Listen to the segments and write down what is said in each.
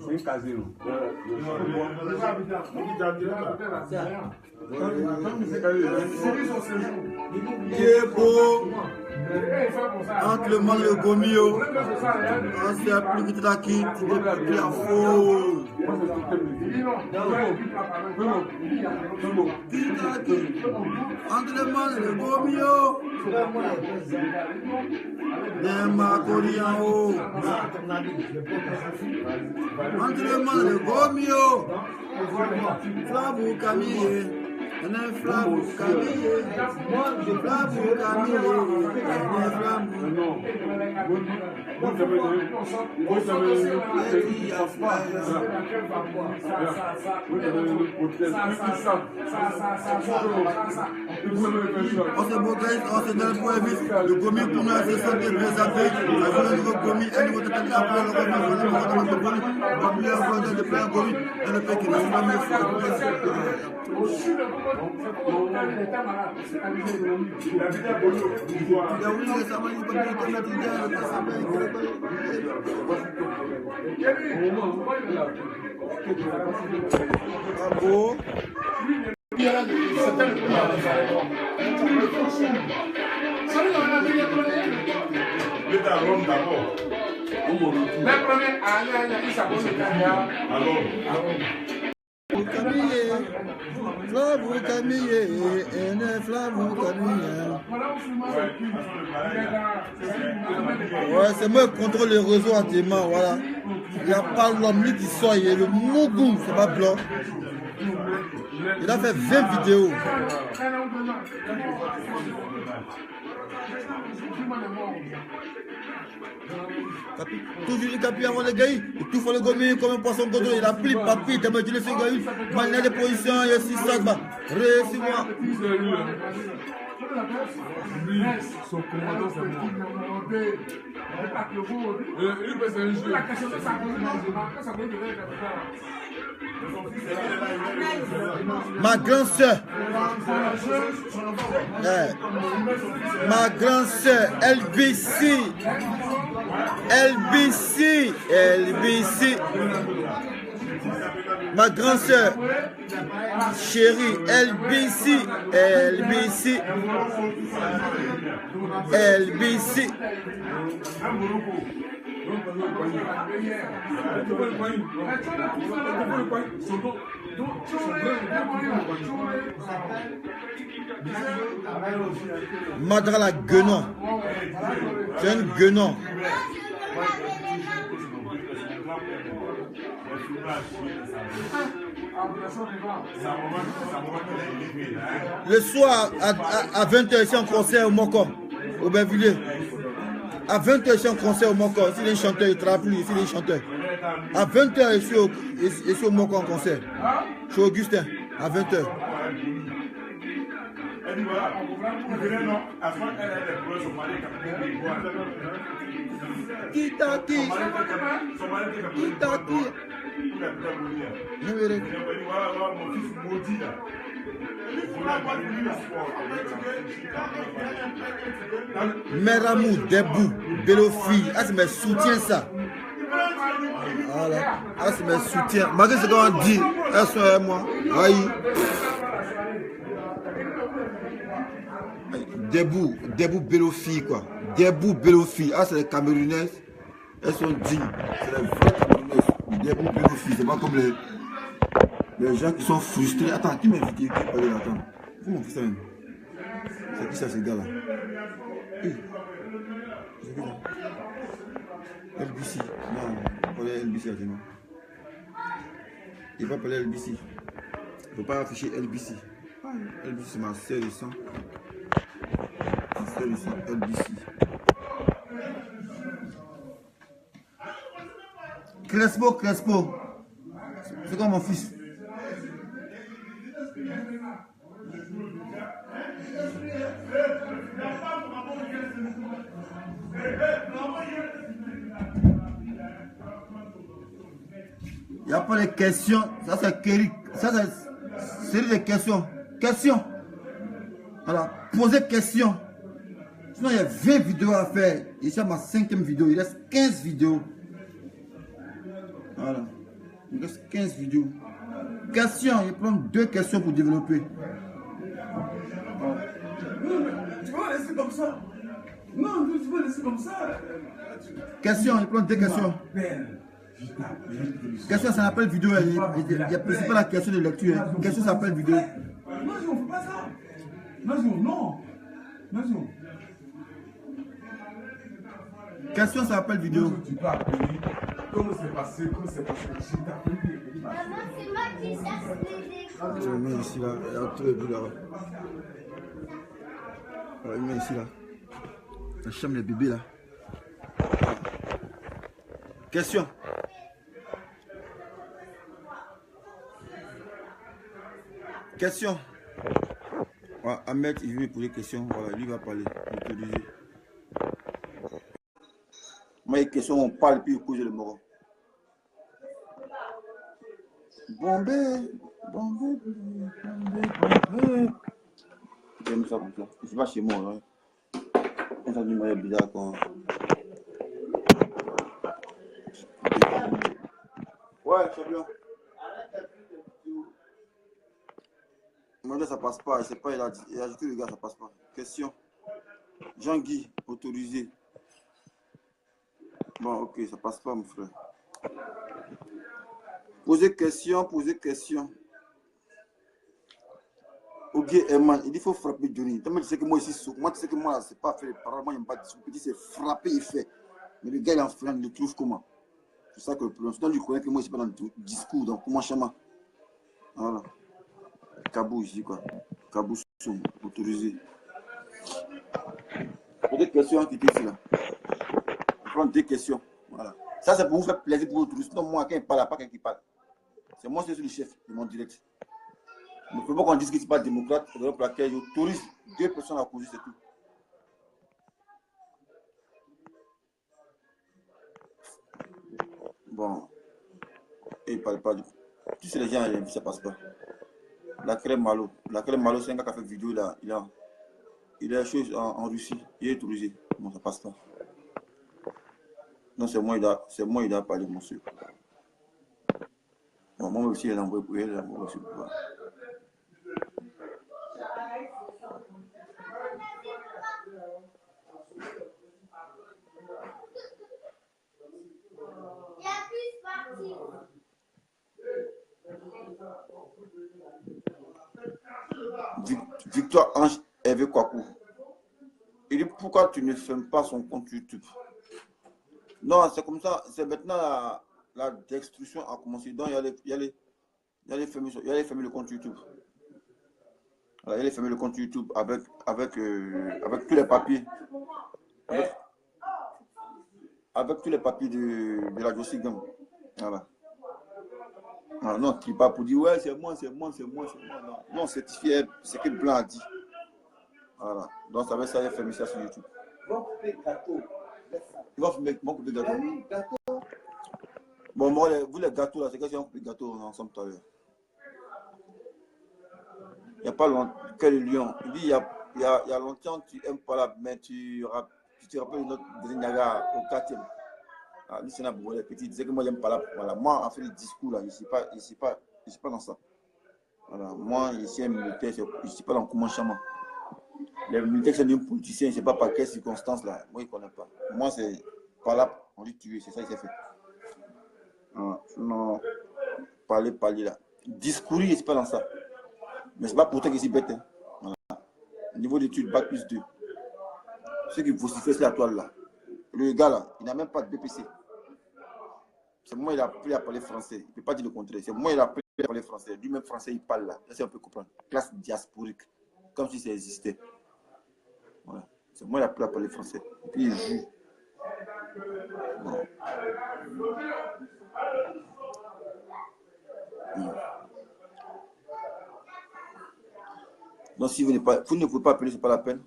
C'est casino. Entre le mal et le gomio, on sait plus vite la quitte, il est plus à faux. Entre le mal et le gomio, les macori en haut. Entre le mal et le gomio, Flavou Camille. Un flambeau camillé, flambeau camillé, un flambeau. On se moquait, on se donne pour vite. Le commis pour nous, c'est ça qui est présenté. La journée de commis, elle nous a appelé le commis, on a plein de commis, dans le pays qui n'a jamais fait. Flavou Camille, un flavou Camille. Ouais, c'est moi qui contrôle les réseaux entièrement, voilà. Il n'y a pas l'homme qui sort, il y a le Mougou, c'est pas blanc. Il a fait 20 vidéos. Toujours le capi avant les gars, il tout fait le gommé comme un poisson godo, il a pris papier, il a mis le gars, il a des positions, il y a 6 sacs, réussis-moi. Lui, son commandant, c'est ma grande soeur, ma grande soeur, LBC, ma grande soeur, chérie, LBC. Madra la guenon. C'est un guenon. Le soir à 20h, c'est un concert au Moko, au Bervilliers. À 20h, c'est un concert au Moko. Ici, les chanteurs, ils travaillent plus. Ici, les chanteurs. À 20h, je suis au Moko en concert. Je suis Augustin, à 20h. Meramou, debout, Bélofi, ah c'est mes soutiens ça. Voilà, ah c'est mes soutiens. Malgré ce qu'on dit, elles sont avec moi. Aïe. Debout Bélofi quoi. Debout Bélofi, ah c'est les Camerounaises. Elles sont dignes. C'est les vraies Camerounaises. Debout Bélofi, c'est pas comme les gens qui sont frustrés. Attends, qui m'a invité? Qui parlait là? Attends. Où mon fils même? C'est qui ça, ce gars-là? C'est qui ça? LBC. Non, il va parler LBC à genoux. Il va parler LBC. Il ne faut pas afficher LBC. LBC, c'est ma sœur de sang. Ma sœur de sang, LBC. Crespo. C'est comme mon fils. Il n'y a pas de questions. Ça, c'est Kérik. Ça, c'est des questions. Questions. Voilà. Posez questions. Sinon, il y a 20 vidéos à faire. Et c'est ma 5e vidéo. Il reste 15 vidéos. Voilà. Il reste 15 vidéos. Questions. Il prend 2 questions pour développer. Voilà. Tu vas laisser comme ça. Non, tu vas laisser comme ça. Questions. Il prend 2 questions. Question, ça s'appelle vidéo. C'est pas la question de lecture. Question, ça s'appelle vidéo. Non, on ne fait pas ça. Non. Non. Question, ça s'appelle vidéo. Tu peux appeler. Comment c'est passé? Je t'ai appelé. Maman, c'est moi qui cherche les écoles. Je le mets ici là. Il y a tout le bout là. Voilà, il met ici là. La chambre des bébés là. Question. Question. Voilà, Ahmed, il veut me poser question. Voilà, lui va parler. Moi, les questions, on parle puis il couche le moron. Bombé. J'aime ça comme ça. C'est pas chez moi, hein. Ça du moyen bizarre quand. Ouais, c'est bien. Moi, ça passe pas. Je sais pas, il a ajouté le gars, ça passe pas. Question. Jean-Guy, autorisé. Bon, ok, ça passe pas, mon frère. Posez question. Ogier Herman, il dit qu'il faut frapper Johnny. Tu sais que moi ici, moi tu sais que moi, c'est pas faire les paroles, moi j'aime pas discuter, petit c'est frapper et faire. Mais le gars il est en frein, il le trouve comment? C'est ça que le problème. Sinon, lui connaît que moi je suis pas dans le discours, donc comment chama? Voilà. Kabou ici quoi. Kabou sont autorisés. Posez des questions qui étaient ici là. Prendre 2 questions. Voilà. Ça c'est pour vous faire plaisir pour vous. Sinon moi, quand il parle, pas quelqu'un qui parle. C'est moi qui suis le chef de mon direct. Il ne faut pas qu'on dise que ce n'est pas démocrate, pour laquelle j'autorise 2 personnes à causer, c'est tout. Bon, et il ne parle pas du tout. Tu sais, les gens, ça ne passe pas. La crème malo, c'est un gars qui a fait une vidéo là. Il a des choses en Russie, il est autorisé. Bon, ça ne passe pas. Non, c'est moi, il doit parler, monsieur. Bon, moi aussi, il a envoyé pour elle, aussi. Victoire Ange Hervé Kwaku. Il dit pourquoi tu ne fermes pas son compte YouTube? Non, c'est comme ça. C'est maintenant la destruction a commencé. Donc il y a fermer le compte YouTube. Alors, il a fermé le compte YouTube avec tous les papiers. Avec tous les papiers de la Jossi Gang. Voilà. Alors, non, tu pas pour dire ouais, c'est moi. Non, certifié, c'est que Blanc a dit. Voilà. Donc, ça va ça, il a fermé ça sur YouTube. Il va couper gâteau. Bon, moi, vous les gâteaux là, c'est que si on coupe les gâteaux ensemble tout à l'heure. Il n'y a pas longtemps, quel lion. Il dit il y a longtemps, tu n'aimes pas là, mais tu te rappelles une autre de Niagara au 4e. Ah, lui, c'est un bourreau, les petits. Il disait que moi, j'aime pas là. Voilà. Moi, en fait, le discours là, je ne suis pas dans ça. Voilà. Moi, ici, un militaire, je ne suis pas dans comment chama. Les militaires, c'est un politicien, je ne sais pas par quelles circonstances là. Moi, il ne connaît pas. Moi, c'est pas là, on dit tuer, c'est ça qu'il s'est fait. Non, parler là. Discours, je ne suis pas dans ça. Mais ce n'est pas pour toi que je suis bête. Hein. Voilà. Niveau d'études, bac plus 2. Ceux qui vocifèrent sur la toile là. Le gars là, il n'a même pas de BPC. C'est moi il a appris à parler français. Il ne peut pas dire le contraire. C'est moi il a appris à parler français. Lui-même français, il parle là. Ça, c'est un peu comprendre. Classe diasporique. Comme si ça existait. Voilà. C'est moi il a appris à parler français. Et puis il joue. Bon. Donc, si vous ne pouvez pas appeler, ce n'est pas la peine.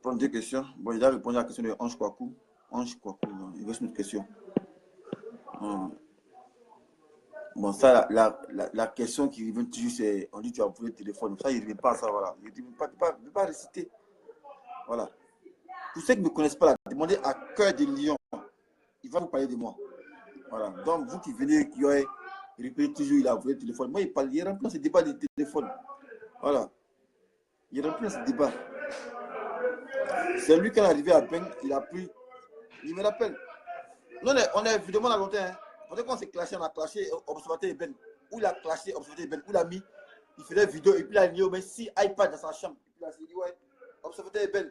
Prendre 2 questions. Bon, il a répondu à la question de Ange Kwaku. Ange Kwaku, non, il reste une autre question. Bon, ça, la question qui revient toujours, c'est on dit tu as volé le téléphone. Ça, il ne revient pas à ça, voilà. Il ne peut pas réciter. Voilà. Pour ceux qui ne me connaissent pas, là, demandez à Cœur de Lion. Il va vous parler de moi. Voilà. Donc, vous qui venez, qui avez répété toujours, il a volé le téléphone. Moi, il remplit ce débat de téléphone. Voilà. Il remplit ce débat. C'est lui qui est arrivé à Ben, il a pris. Il me rappelle. Non, on est évidemment à longtemps. Hein. Quand on s'est clashé, on a clashé Observateur Ben. Où il a clashé Observateur Ben. Où il a mis. Il faisait vidéo et puis il a mis au moins 6 iPads dans sa chambre. Et puis là, il dit ouais, Observateur Ben.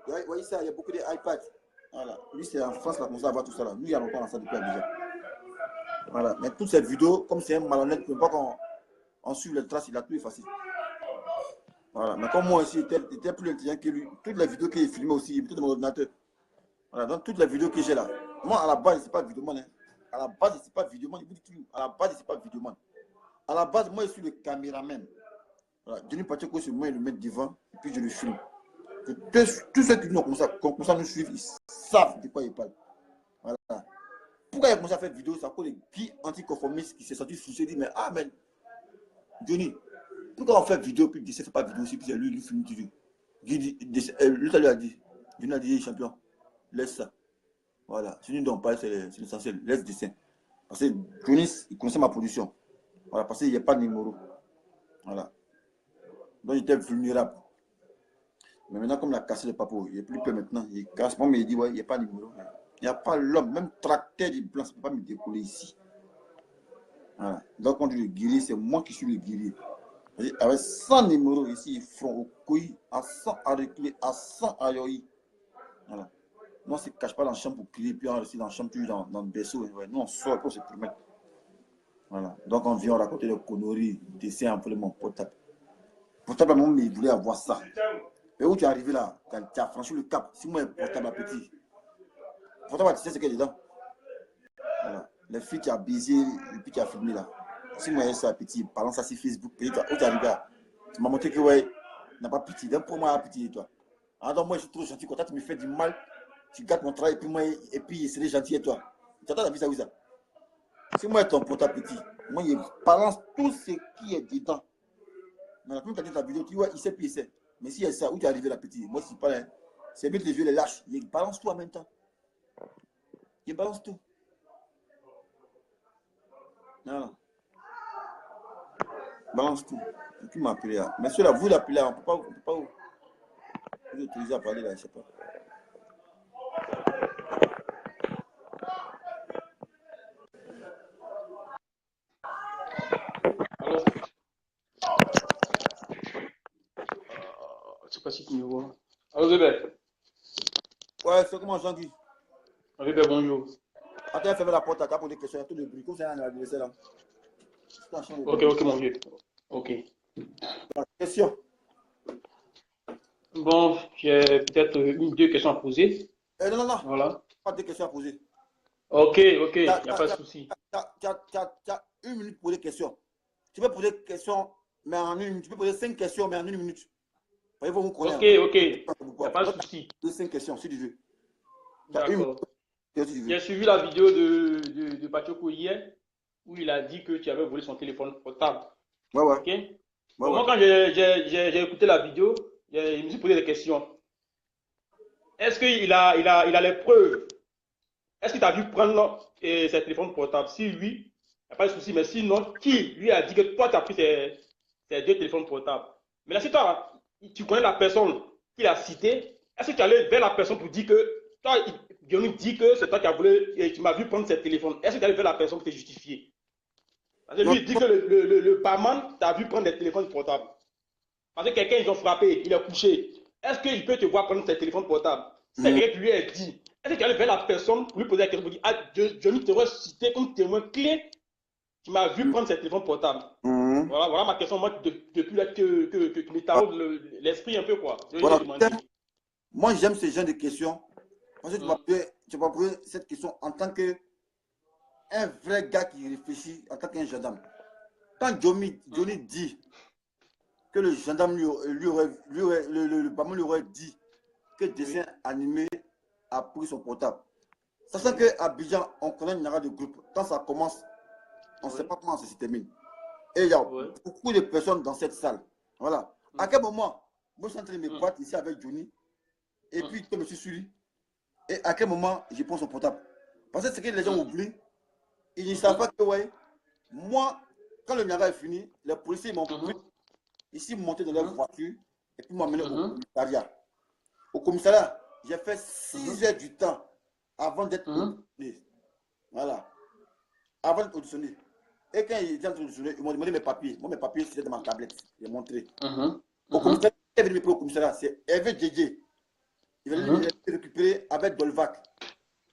Vous voyez ça, il y a beaucoup d'iPads. Voilà. Lui, c'est en France, là, comme ça, à voir tout ça. Là. Nous, il y a longtemps, ça depuis déjà. Voilà. Mais toutes ces vidéos, comme c'est un malhonnête, ne peut pas qu'on suive les traces, il a tout effacé. Voilà. Mais comme moi aussi, j'étais plus intelligent que lui. Toutes les vidéos qu'il filmait aussi, il était dans mon ordinateur. Voilà. Donc, toutes les vidéos que j'ai là. Moi, à la base, c'est pas vidéoman. Hein. À la base, c'est pas vidéoman. À la base, c'est pas vidéoman. À la base, moi, je suis le caméraman. Voilà. Denis Pacheco, c'est moi, il le met devant, et puis je le filme. Tous ceux qui nous comme ça nous suivent, ils savent de quoi ils parlent. Voilà. Pourquoi il a commencé à faire vidéo, c'est à cause des Guy anticonformistes qui s'est senti frustré, dit mais ah mais Johnny, pourquoi on fait vidéo puis il ne fait pas vidéo aussi, puis c'est lui, il filme toujours. Lui, lui a dit, Johnny a dit champion, laisse ça. Voilà, ce dont on parle, c'est l'essentiel, laisse dessin. Parce que Johnny, il connaissait ma production. Voilà, parce qu'il n'y a pas de numéro. Voilà. Donc j'étais vulnérable. Mais maintenant, comme il a cassé le papo, il n'est plus peur maintenant. Il casse pas, mais il dit, ouais, il n'y a pas de numéro. Il n'y a pas l'homme, même tracteur du blanc, ça ne peut pas me décoller ici. Voilà. Donc, quand je dis le guerrier, c'est moi qui suis le guerrier. Avec 100 numéros ici, ils font au couille, à 100 à reculer, à 100 à yoï. Voilà. Nous, on ne se cache pas dans la chambre pour crier, puis on reste dans la chambre, toujours dans le berceau. Ouais. Nous, on sort pour se permettre. Voilà. Donc, on vient raconter des conneries, dessins en mon portable. Portable, moi, il voulait avoir ça. Et où tu es arrivé là, tu as franchi le cap. Si moi, portable à petit, portable, tu sais ce qu'il y a dedans. Voilà. Les filles qui ont baisé, et puis qui ont filmé là. Si moi, ça petit, parlant ça sur Facebook, où tu es arrivé là, tu m'as montré que ouais, n'a pas pitié. D'un pour moi, pitié, toi. Alors, moi, je suis trop gentil. Quand tu me fais du mal, tu gâtes mon travail, et puis c'est gentil et toi. Tu attends la vie, ça, oui, ça. Si moi, ton portable petit, moi, il balance tout ce qui est dedans. Mais la plupart de ta vidéo, tu vois, il sait, puis il sait. Mais si il y a ça, où tu es arrivé là, petit, moi, c'est pas là. C'est bien que les vieux les lâchent. Ils balancent tout en même temps. Ils balancent tout. Non. Balance tout. Qui m'a appelé là. Mais celui-là, vous l'appelez là, on ne peut pas vous autoriser à parler là, je ne sais pas. Alors, je ne sais pas si tu me vois. Allô, Zébé. Ouais, c'est comment Jean-Guy? Zébé, bonjour. Attends, ferme la porte, t'as posé des questions, tout le bruit, comme c'est un adversaire là. Ok, mon vieux. Ok. Question. Bon, j'ai peut-être une, deux questions à poser. Non. Voilà. Pas de questions à poser. Ok, il n'y a pas de souci. Tu as 1 minute pour les questions. Tu peux poser des questions, mais en 1 minute. Tu peux poser 5 questions, mais en 1 minute. Voyez, vous connaissez. Ok, il n'y a pas de souci. 5 questions, si tu veux. D'accord. J'ai suivi la vidéo de Pacheco hier, où il a dit que tu avais volé son téléphone portable. Ouais. Ok. Bon, moi, quand j'ai écouté la vidéo, je me suis posé des questions. Est-ce qu'il a les preuves? Est-ce que tu as vu prendre ses téléphones portables? Si oui, il n'y a pas de souci. Mais sinon, qui lui a dit que toi, tu as pris ses 2 téléphones portables? Mais là, si toi, tu connais la personne qu'il a citée, est-ce que tu allais vers la personne pour dire que toi, Johnny dit que c'est toi qui as volé et tu m'as vu prendre ses téléphones? Est-ce que tu allais vers la personne pour te justifier? Parce que lui, il dit que le barman t'a vu prendre des téléphones portables. Parce que quelqu'un, ils ont frappé, il est couché. Est-ce qu'il peut te voir prendre ses téléphones portables? C'est quelqu'un qui lui a dit. Est-ce que tu allais vers la personne pour lui poser la question pour dire ah, Johnny t'aurait cité comme témoin clé qui m'a vu prendre ses téléphones portables? Voilà ma question. Moi, depuis là que tu me taraudes l'esprit un peu, quoi. Voilà. Moi, j'aime ce genre de questions. Parce que tu vas poser cette question en tant que un vrai gars qui réfléchit en tant qu'un gendarme. Quand Johnny dit que le gendarme le barman lui aurait dit que dessin animé a pris son portable. Sachant qu'à Abidjan, on connaît une narration de groupe. Quand ça commence, on ne sait pas comment ça se termine. Et il y a beaucoup de personnes dans cette salle. Voilà. À quel moment, moi je suis en train de me battre ici avec Johnny, et puis je me suis suivi. Et à quel moment je prends son portable? Parce que ce que les gens oublient, ils ne savent pas que, ouais, moi, quand le Niagara est fini, les policiers m'ont pris, ici, monté dans leur voiture, et puis m'ont amené au commissariat. Au commissariat, j'ai fait 6 heures du temps avant d'être auditionné. Voilà. Avant d'être auditionné. Et quand ils étaient auditionné, ils m'ont demandé mes papiers. Moi, mes papiers, c'était dans ma tablette. J'ai montré. Au commissariat, il est venu me prendre au commissariat. C'est Hervé Djedje. Il va le récupérer avec Dolvac.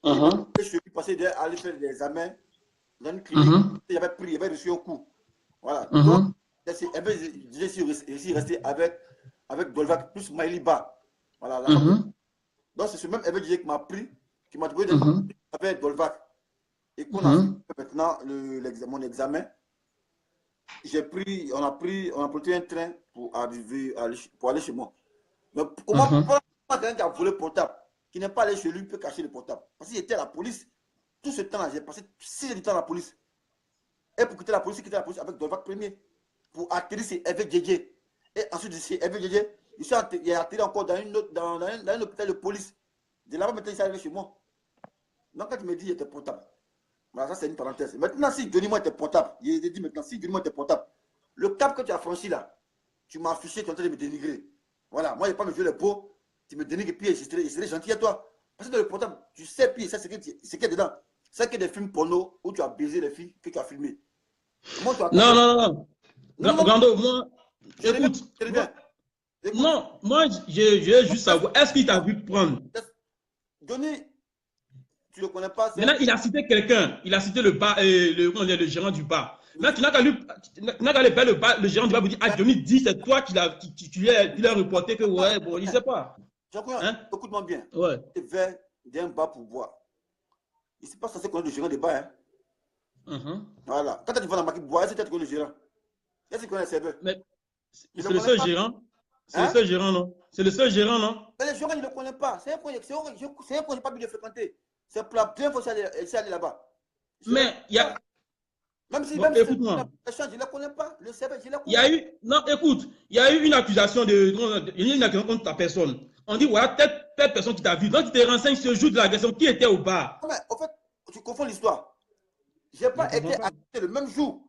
Je suis passé d'aller faire des examens dans une clinique. Il avait pris, il avait reçu un coup. Voilà. Donc, Hervé Djedje est resté avec Dolvac plus Maïliba. Voilà. Donc, c'est ce même Hervé Djedje qui m'a pris, qui m'a trouvé avec Dolvac. Et qu'on a fait maintenant mon examen, on a pris un train pour aller chez moi. Mais comment quelqu'un qui a volé le portable, qui n'est pas allé chez lui, peut cacher le portable? Parce qu'il était à la police. Tout ce temps-là, j'ai passé 6 heures du temps à la police. Et pour quitter la police avec Dolvac premier. Pour atterrir, c'est Hervé Djedje. Et ensuite, c'est Hervé Djedje. Il est atterri encore dans un hôpital de police. De là-bas, maintenant, il s'est arrivé chez moi. Donc, quand tu me dis, il était portable. Voilà, ça c'est une parenthèse. Maintenant, si Johnny Moi était portable, il dit maintenant, si Johnny Moi était portable, le cap que tu as franchi là, tu m'as affiché, tu es en train de me dénigrer. Voilà, moi, je n'ai pas me jouer les beaux, tu me dénigres et puis je serai gentil à toi. Parce que dans le portable, tu sais, puis ça, c'est ce qu'il y a dedans. C'est que des films porno où tu as baisé les filles que tu as filmées. Non. Grando, moi, écoute. Non, moi, je veux juste savoir, est-ce qu'il t'a vu prendre? Johnny, tu ne le connais pas. Maintenant, il a cité quelqu'un. Il a cité le gérant du bar. Maintenant, tu n'as qu'à aller vers le gérant du bar pour dire, ah, Johnny, dis, c'est toi qui lui as reporté que, ouais, bon, il ne sait pas. Écoute-moi bien. Ouais. Tu es vers d'un bar pour boire. Il ne s'est pas censé connaître le gérant des bars. Voilà. Quand tu vas dans la marque boire, est-ce que tu connais le gérant? Est-ce que tu connais le serveur? Mais c'est le seul gérant. C'est le seul gérant, non? C'est le seul gérant, non? Mais le gérant, il ne le connaît pas. C'est un point que je n'ai pas pu le fréquenter. C'est pour la première fois que je suis allé là-bas. Mais il y a... Même si écoute-moi. Je ne le connais pas. Le serveur, je ne le connais pas. Il y a eu... Non, écoute. Il y a eu une accusation contre ta personne. On dit, voilà, telle personne qui t'a vu. Donc, tu te renseignes ce jour de l'agression. Qui était au bar? Non, mais en fait, tu confonds l'histoire. Je n'ai pas été arrêté le même jour.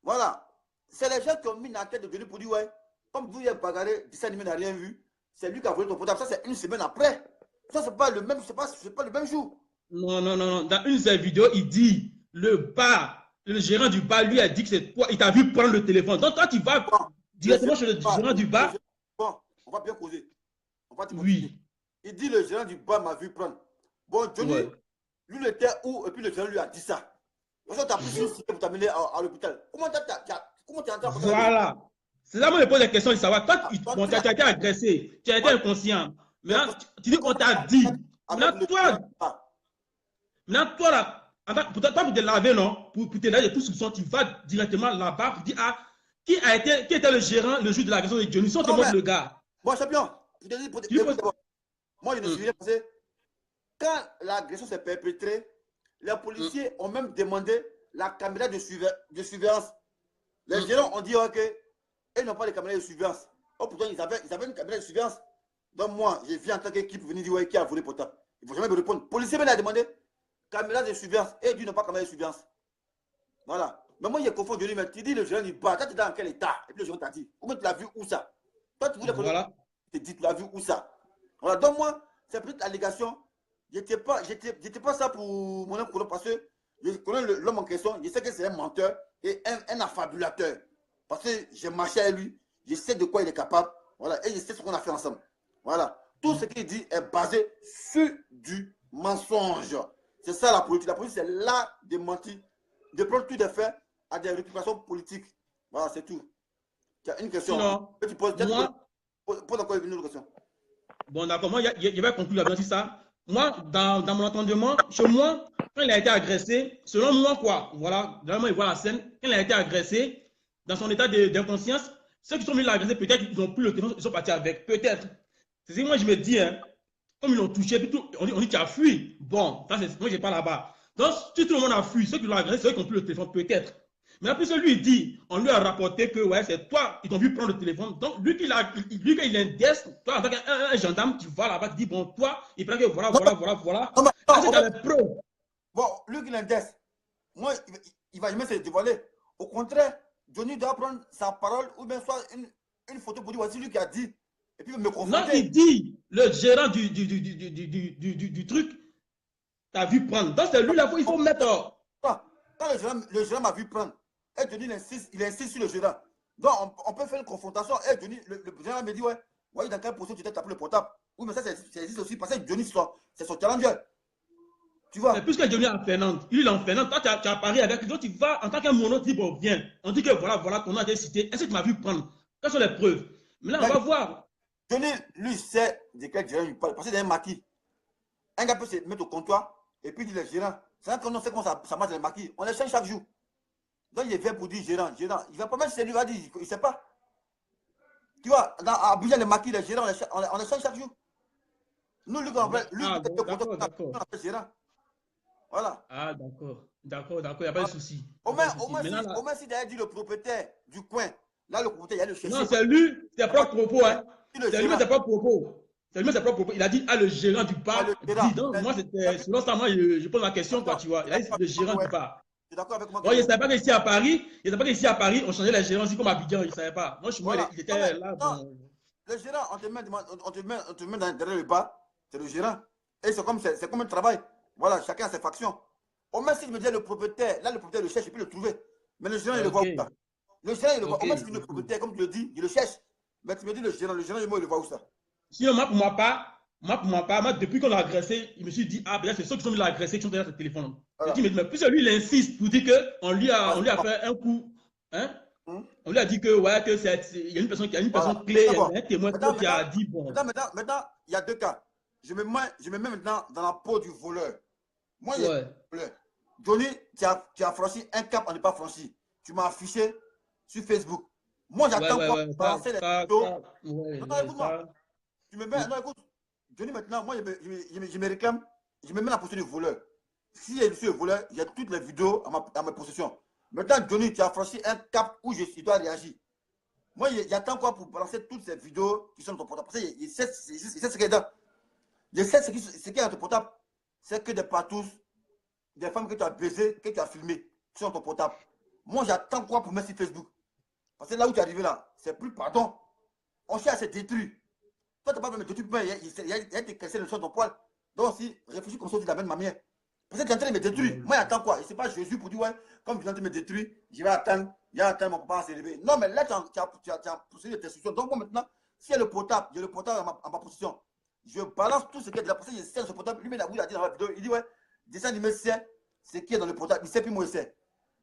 Voilà. C'est les gens qui ont mis une enquête de Johnny pour dire, ouais, comme vous, il a bagarré, 17 000 n'a rien vu. C'est lui qui a volé ton portable. Ça, c'est une semaine après. Ça, c'est pas le même, c'est pas le même jour. Non. Dans une de ses vidéos, il dit, le gérant du bar lui a dit que c'est toi, il t'a vu prendre le téléphone. Donc, toi, tu vas directement chez le gérant du bar. Bon, on va bien causer. Oui. Il dit, le gérant du bar m'a vu prendre. Bon, Johnny, lui, il était où? Et puis le gérant lui a dit ça. Donc, tu as pris une cité pour t'amener à l'hôpital. Comment tu es entré à l'hôpital? Voilà. C'est là où je me pose la question de savoir. Toi, tu as été agressé, tu as été inconscient. Maintenant, tu dis qu'on t'a dit. Maintenant, toi, là, pour te laver, non? Pour te laver de tout soupçon, tu vas directement là-bas pour dire, ah, qui était le gérant le jour de l'agression de Johnny? Sans te montrer le gars. Bon, champion, moi, je ne suis rien passé. Quand l'agression s'est perpétrée, les policiers ont même demandé la caméra de surveillance. Les gérants ont dit, ok, ils n'ont pas de caméra de surveillance. Oh, pourtant, ils avaient une caméra de surveillance. Donc, moi, j'ai vu en tant qu'équipe venir dire, ouais, qui a volé le portable. Il ne faut jamais me répondre. Le policier m'a demandé caméra de surveillance. Et Dieu n'a pas caméra de surveillance. Voilà. Mais moi, il confondu. Mais tu dis le gérant du bar. Toi, tu es dans quel état? Et puis le gérant t'a dit, comment tu l'as vu où ça? Toi, tu voulais connaître. Voilà. Tu dis, tu l'as vu où ça? Voilà. Donc, moi, c'est peut-être l'allégation. Je n'étais pas ça pour mon homme parce que je connais l'homme en question. Je sais que c'est un menteur et un affabulateur. Parce que j'ai marché avec lui. Je sais de quoi il est capable. Voilà. Et je sais ce qu'on a fait ensemble. Voilà. Tout ce qu'il dit est basé sur du mensonge. C'est ça la politique. La politique, c'est l'art de mentir, de prendre tout des faits à des récupérations politiques. Voilà, c'est tout. Tu as une question. Non. Tu poses encore une autre question. Bon, d'accord. Moi, je vais conclure là-dedans sur ça. Moi, dans mon entendement, chez moi, quand il a été agressé, selon moi, quoi, voilà, vraiment, il voit la scène, quand il a été agressé, dans son état d'inconscience, Ceux qui sont venus l'agresser, peut-être qu'ils n'ont plus le téléphone, ils sont partis avec. Peut-être. C'est ce que moi, je me dis, hein, comme ils l'ont touché, puis tout, on dit qu'il a fui. Bon, ça, moi, je n'ai pas là-bas. Donc, si tout le monde a fui, ceux qui l'ont agressé, ceux qui n'ont plus le téléphone, peut-être. Mais après, celui, il dit, on lui a rapporté que, ouais, c'est toi, ils t'ont vu prendre le téléphone. Donc, lui, qu'il indesse, toi, en tant qu'un gendarme, tu vas là-bas, tu dis, bon, toi, il prend que voilà. Non, mais, Ah, c'est dans les preuves. bon, lui qui l'indesse, moi, il va jamais se dévoiler. Au contraire, Johnny doit prendre sa parole ou bien soit une photo pour dire, voici lui qui a dit. Et puis, me confronter. Non, il dit, le gérant du truc, t'as vu prendre. Donc, c'est lui, là, il faut mettre. Quand le gérant m'a vu prendre, et Johnny il insiste sur le gérant. Donc, on peut faire une confrontation. Et Johnny, le gérant me dit, ouais, voyez dans quelle position tu t'es tapé le portable. Oui, mais ça existe aussi parce que Johnny, c'est son challenger. Tu vois? Mais puisque Johnny est en Finlande, il est en Finlande, toi, tu as parié avec lui, donc tu vas, en tant qu'un mono, tu dis, bon, viens. On dit que voilà, ton nom a été cité. Est-ce que tu m'as vu prendre? Quelles sont les preuves? Maintenant, on va voir. Johnny, lui, sait de quel gérant il parle. Parce qu'il est un maquis. Un gars peut se mettre au comptoir et puis il dit le gérant. C'est vrai qu'on sait comment ça marche les maquis. On les change chaque jour. Donc il vient pour dire gérant. Il va pas même chez lui, il va dire, il ne sait pas. Tu vois, à Abidjan, les maquis, les gérants, on les change chaque jour. Nous, lui, on appelle le gérant. Voilà. Ah, d'accord, il n'y a pas de souci. Au moins, si d'ailleurs dit le propriétaire du coin, là, le propriétaire, il y a le chercher. Non, c'est lui, ses propres propos. Hein. C'est lui, ses propres propos. C'est lui, ses propres propos. Il a dit, le gérant du bar. Moi, c'était, selon ça, moi, je pose la question, quoi, tu vois. Il a dit, le gérant du bar. Tu es d'accord avec moi? Bon, il ne savait pas qu'ici à Paris, on changeait les gérants aussi comme à Abidjan, il ne savait pas. Moi, il était là. Le gérant, on te met derrière le bar, c'est le gérant. Et c'est comme un travail. Voilà, chacun a ses factions. Au moins, si je me disais le propriétaire, là, le propriétaire le cherche, il peut le trouver. Mais le gérant, il le voit où ça? Le gérant, il le voit. Au moins, si le propriétaire, comme tu le dis, il le cherche. Mais tu me dis le gérant, il le voit où ça? Sinon, moi, pour moi, moi, depuis qu'on l'a agressé, il me suis dit, ah, peut-être c'est ceux qui sont venus l'agressé qui sont derrière ce téléphone. Voilà. Je dis, mais plus lui, il insiste pour dire qu'on lui a fait un coup. Hein? On lui a dit que, ouais, que il y a une personne clé, il y a un témoin qui a dit, bon. Maintenant, il y a deux cas. Je me mets maintenant dans la peau du voleur. Moi, il y a un voleur. Johnny, tu as franchi un cap à ne pas franchi. Tu m'as affiché sur Facebook. Moi, j'attends quoi pour balancer les vidéos. Non, écoute-moi. Tu me mets, non, écoute. Johnny, maintenant, moi, je me réclame. Je me mets dans la position du voleur. Si je suis le voleur, il y a toutes les vidéos à ma possession. Maintenant, Johnny, tu as franchi un cap où je dois réagir. Moi, j'attends quoi pour balancer toutes ces vidéos qui sont dans ton portable. Parce qu'il sait ce qu'il y a dedans. Je sais ce qu'il y a dans ton portable. C'est que des patous, des femmes que tu as baisées, que tu as filmées, qui sont dans ton portable. Moi, j'attends quoi pour mettre sur Facebook? Parce que là où tu es arrivé là, c'est plus pardon. On cherche à se détruire. Toi, tu n'as pas besoin de te détruire, il y a des questions sur ton poil. Donc, si réfléchis comme ça de la même manière. Parce que tu es en train de me détruire. Moi, j'attends quoi? Et ce n'est pas Jésus pour dire, ouais, comme tu es en train de me détruire, je vais attendre, mon papa à s'élever. Non, mais là, tu as poussé tes instructions. Donc, moi, maintenant, s'il y a le portable, j'ai le portable en ma position. Je balance tout ce qui est de la position. Il sait ce portable. Lui, il a dit dans la vidéo, il dit, ouais, descend, il me sait ce qui est dans le portable. Il sait, puis moi, il sait.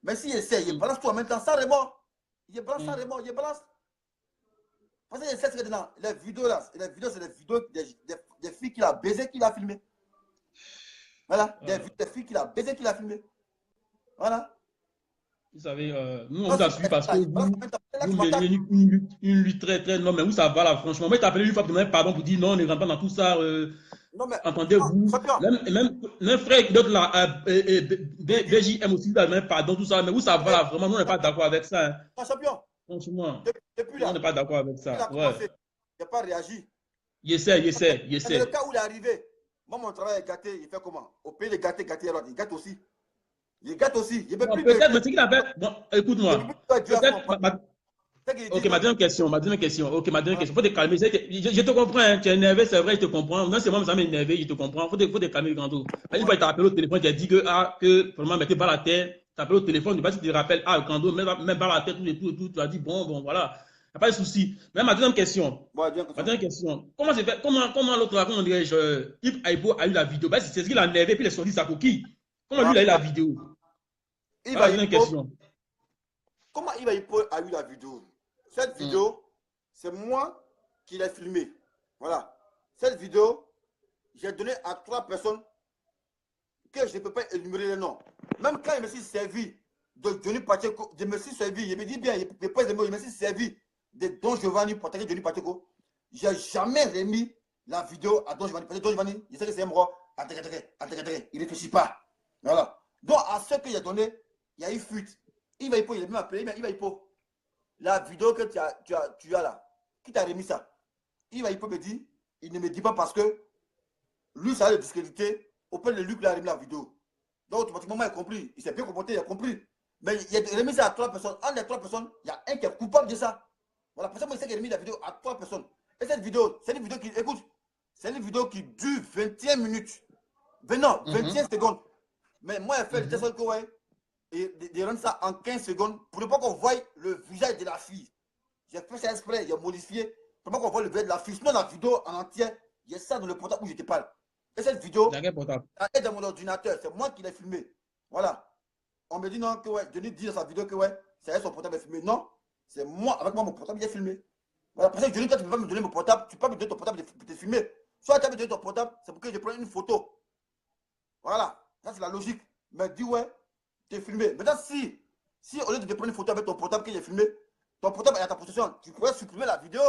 Mais s'il essaie, il balance tout en même temps, sans remords. Il balance sans remords, il balance. Parce qu'il sait ce qu'il y a dedans. Les vidéos là, c'est les vidéos des filles qu'il a baisées, qu'il a filmées. Voilà, des filles qu'il a baisées, qu'il a filmées. Voilà. Vous savez, nous on vous a suivi parce que vous menez une lutte très très longue, mais où ça va là, franchement. Moi, t'appelé une fois pour demander pardon pour dire non, on ne rentre pas dans tout ça. Entendez-vous? Même frère d'autres là, BJM aussi, même pardon, tout ça, mais où ça va là, vraiment, nous on n'est pas d'accord avec ça. Hein. Champion. Franchement, depuis là, on n'est pas d'accord avec ça. Il n'a pas réagi. Il essaie. Le cas où il est arrivé, moi mon travail est gâté, il fait comment? Au pays de gâter, alors il gâte aussi. Il gâte aussi. Peut-être, mais ce qu'il avait. Bon, écoute-moi. Ok, ma deuxième question. Ok, ma deuxième question. Faut te calmer. Je te comprends, hein. Tu es énervé, c'est vrai, je te comprends. Non, c'est moi, ça m'a énervé, je te comprends. Faut te calmer, Grando. Une fois, il t'a appelé au téléphone, tu as dit que vraiment, mettez pas la tête. Tu as appelé au téléphone, tu te rappelles, Grando, mets pas la tête, tout. Tu as dit, bon, voilà. Il n'y a pas de souci. Mais ma deuxième question. Comment c'est fait? Comment l'autre là, comment dirais-je, Yves Aibo a eu la vidéo? C'est ce qu'il a énervé, puis il est sorti sa coquille. Comment lui, il a eu la vidéo? Comment Yves Aibo a eu la vidéo? Cette vidéo, c'est moi qui l'ai filmée. Voilà. Cette vidéo, j'ai donné à 3 personnes que je ne peux pas énumérer les noms. Même quand je me suis servi de Johnny Pacheco, je me suis servi, je me dis bien, je me suis servi de Don Giovanni portrait Johnny Pacheco. J'ai jamais remis la vidéo à Don Giovanni. Parce que Don Giovanni, je sais que c'est un mort. Il ne réfléchit pas. Voilà. Donc, à ce que j'ai donné, il y a eu fuite. Il va il est même appelé, il va la vidéo que tu as là, qui t'a remis ça? Il va me dire, il ne me dit pas parce que lui, ça a le discrédité. Au point de lui, il a remis la vidéo. Donc, automatiquement, il a compris. Il s'est bien comporté, il a compris. Mais il a remis ça à 3 personnes. En des 3 personnes, il y a un qui est coupable de ça. Voilà, pour ça, moi, il sait qu'il a remis la vidéo à 3 personnes. Et cette vidéo, c'est une vidéo qui, écoute, c'est une vidéo qui dure 21 minutes. Non, 21 secondes. Mais moi, elle fait le test que, ouais, et de rendre ça en 15 secondes pour ne pas qu'on voie le visage de la fille. J'ai fait ça exprès, il a modifié pour ne pas qu'on voie le visage de la fille. Sinon, la vidéo en entier, il y a ça dans le portable où je te parle. Et cette vidéo, elle est dans mon ordinateur, c'est moi qui l'ai filmé. Voilà. On me dit non, que ouais, Johnny dit dans sa vidéo que ouais, c'est son portable est filmé. Non, c'est moi, avec moi, mon portable, il est filmé. Voilà, parce que Johnny, toi, tu ne peux pas me donner mon portable, tu ne peux pas me donner ton portable pour te filmer. Soit tu as me donné ton portable, c'est pour que je prenne une photo. Voilà, ça c'est la logique. Mais dis ouais, tu es filmé. Maintenant, si au lieu de te prendre une photo avec ton portable que j'ai filmé, ton portable est à ta possession, tu pourrais supprimer la vidéo.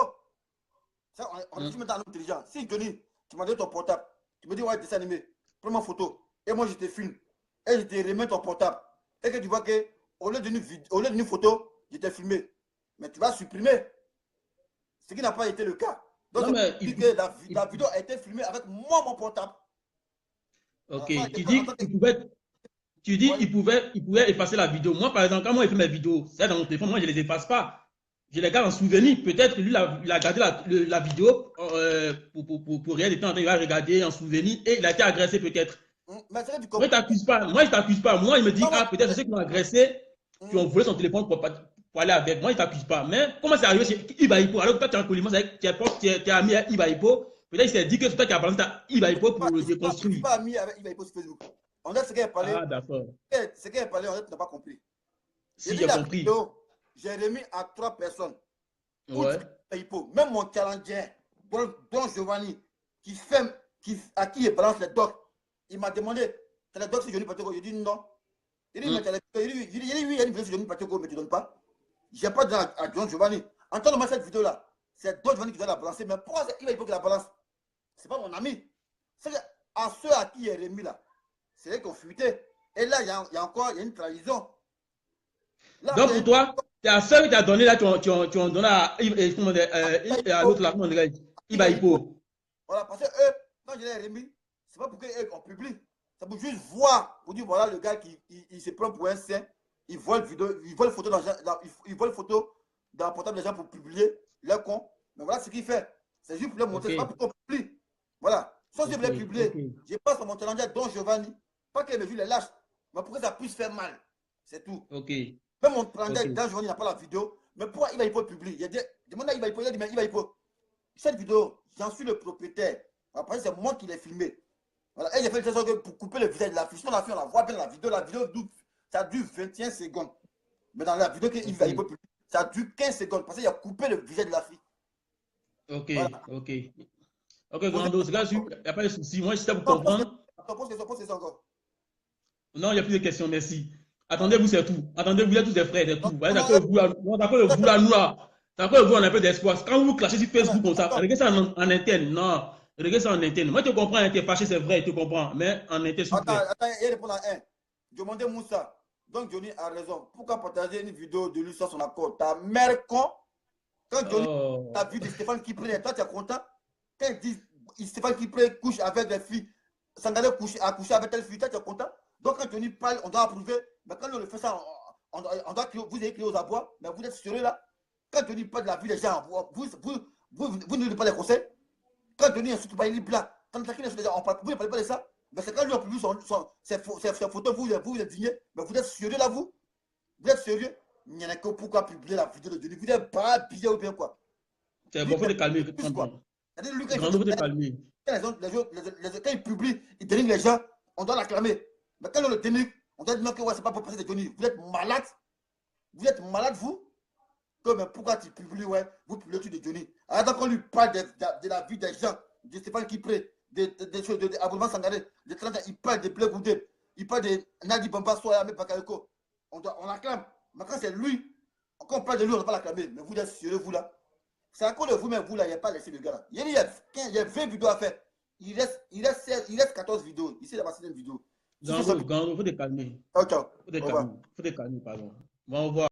Ça, on est maintenant en intelligent. Si Johnny, tu m'as donné ton portable, tu me dis ouais, dessin animé, prends ma photo, et moi je te filme, et je te remets ton portable, et que tu vois que au lieu d'une photo, je t'ai filmé, mais tu vas supprimer. Ce qui n'a pas été le cas. Donc, non, mais que la vidéo a été filmée avec moi, mon portable. Ok, tu dis qu'il pouvait effacer la vidéo. Moi, par exemple, quand moi, je fais mes vidéos, c'est dans mon téléphone, moi, je ne les efface pas. Je les garde en souvenir. Peut-être lui, il a gardé la vidéo pour rien de temps. Il va regarder en souvenir et il a été agressé peut-être. Mais c'est que tu Moi, je t'accuse pas. Moi, il me dit, peut-être ceux qui l'ont agressé, qui ont volé son téléphone pour aller avec. Moi, il ne t'accuse pas. Mais comment c'est arrivé chez Iba Hippo? Alors que toi, tu es en collision, tu es ami à Iba Hippo. Peut-être il s'est dit que c'est toi qui as balancé Iba Hippo pour le déconstruire. Je ne suis pas ami avec Iba Hippo sur Facebook. On a ce qu'elle a parlé. Ah, d'accord. Ce qu'elle a parlé, tu n'as pas compris. Si, j'ai compris. J'ai remis à 3 personnes. Ouais. Même mon challenger, Don Giovanni, à qui il balance les docs, il m'a demandé, c'est les docs sur Johnny Pacheco. J'ai dit non. Il dit, oui, il y a une vidéo sur Johnny Pacheco, mais tu ne donnes pas. Je n'ai pas dit à Don Giovanni. Entends-moi cette vidéo-là. C'est Don Giovanni qui doit la balancer. Mais pourquoi il va qu'il la balance? Ce n'est pas mon ami. C'est à ceux à qui il est remis là, c'est eux qui ont fuité. Et là, il y a encore une trahison. Là, donc pour toi, c'est à ceux qui t'a donné là, tu en donné à l'autre là, comment on dirait, Iba Hippo. Voilà, parce que eux, quand je l'ai remis, c'est pas pour qu'eux on publie. C'est pour juste voir, pour dire voilà le gars qui il se prend pour un saint, il vole vidéo, il vole photo dans le portable des gens pour publier leur con. Mais voilà ce qu'il fait. C'est juste pour leur montrer, c'est pas pour qu'on publie. Voilà. Soit je voulais publier, je passe par mon challenger Don Giovanni, pas que mes vues les lâchent, mais pour que ça puisse faire mal. C'est tout. Ok. Même mon challenger Don Giovanni n'a pas la vidéo, mais pourquoi il va y publier? Il a dit, demande à il va y publier, il va y cette vidéo, j'en suis le propriétaire. Après, c'est moi qui l'ai filmé. Voilà. Et j'ai fait le test pour couper le visage de la fille. Sinon, la fille, on la voit bien la vidéo. La vidéo, ça dure 21 secondes. Mais dans la vidéo qu'il va y publier, ça dure 15 secondes parce qu'il a coupé le visage de la fille. Ok, voilà. Ok, Grando, c'est là-dessus, il n'y a pas de souci. Moi, je sais vous comprendre. Pose encore. Non, il n'y a plus de questions, merci. Attendez-vous, c'est tout. Attendez-vous, il y a tous des frères, c'est tout. D'accord, vous là, nous là. D'accord, vous, on a un peu d'espoir. Quand vous clashez sur Facebook comme ça, regardez ça en interne. Non, regardez ça en interne. Moi, tu comprends, tu es fâché, c'est vrai, tu comprends. Mais en interne, s'il vous plaît. Attends, il répond à un. Demandez Moussa. Donc, Johnny a raison. Pourquoi partager une vidéo de lui sans son accord? Ta mère con. Quand Johnny a vu Stéphane Kipré, toi, tu es content? Quand il dit Stéphane Kipré couche avec des filles, Sangalé a couché avec telle fille, toi, tu es content? Donc, quand Johnny parle, on doit approuver. Mais quand on le fait ça, on doit vous avez crié aux abois. Mais vous êtes sérieux là? Quand Johnny parle de la vie des gens, vous ne donnez pas les conseils. Quand Johnny insulte pas, il est blanc. Quand quelqu'un insulte les gens, vous ne parlez pas de ça. Mais c'est quand lui a publié ses photos, vous êtes digné. Mais vous êtes sérieux là, vous? Vous êtes sérieux? Il n'y en a que pourquoi publier la vidéo de Johnny. Vous n'êtes pas habillé ou bien quoi? C'est bon, il faut te calmer. C'est-à-dire, lui, quand il publie, il dénigre les gens, on doit l'acclamer. Mais quand on le dénigre, on doit dire que ouais, c'est pas pour passer de Johnny. Vous êtes malade? Vous êtes malade, vous? Mais pourquoi tu publies, ouais, vous publiez tout de Johnny? Alors, quand on lui parle de la vie des gens, de Stéphane Kipré, des choses, de Abouman Sangaré, de 30 ans, il parle de Blé Goudé, il parle de Nadi Bamba, Soya, Bakayoko. On l'acclame. Mais quand c'est lui, quand on parle de lui, on ne va pas l'acclamer. Mais vous êtes sérieux, vous là? C'est à cause de vous-même, vous là, il n'y a pas laissé le gars là. Il y a 20 vidéos à faire. Il reste 14 vidéos. Ici, il y a pas certaines vidéos. Gando, faut te calmer. Ok, Faut te calmer, pardon. Bon, au revoir.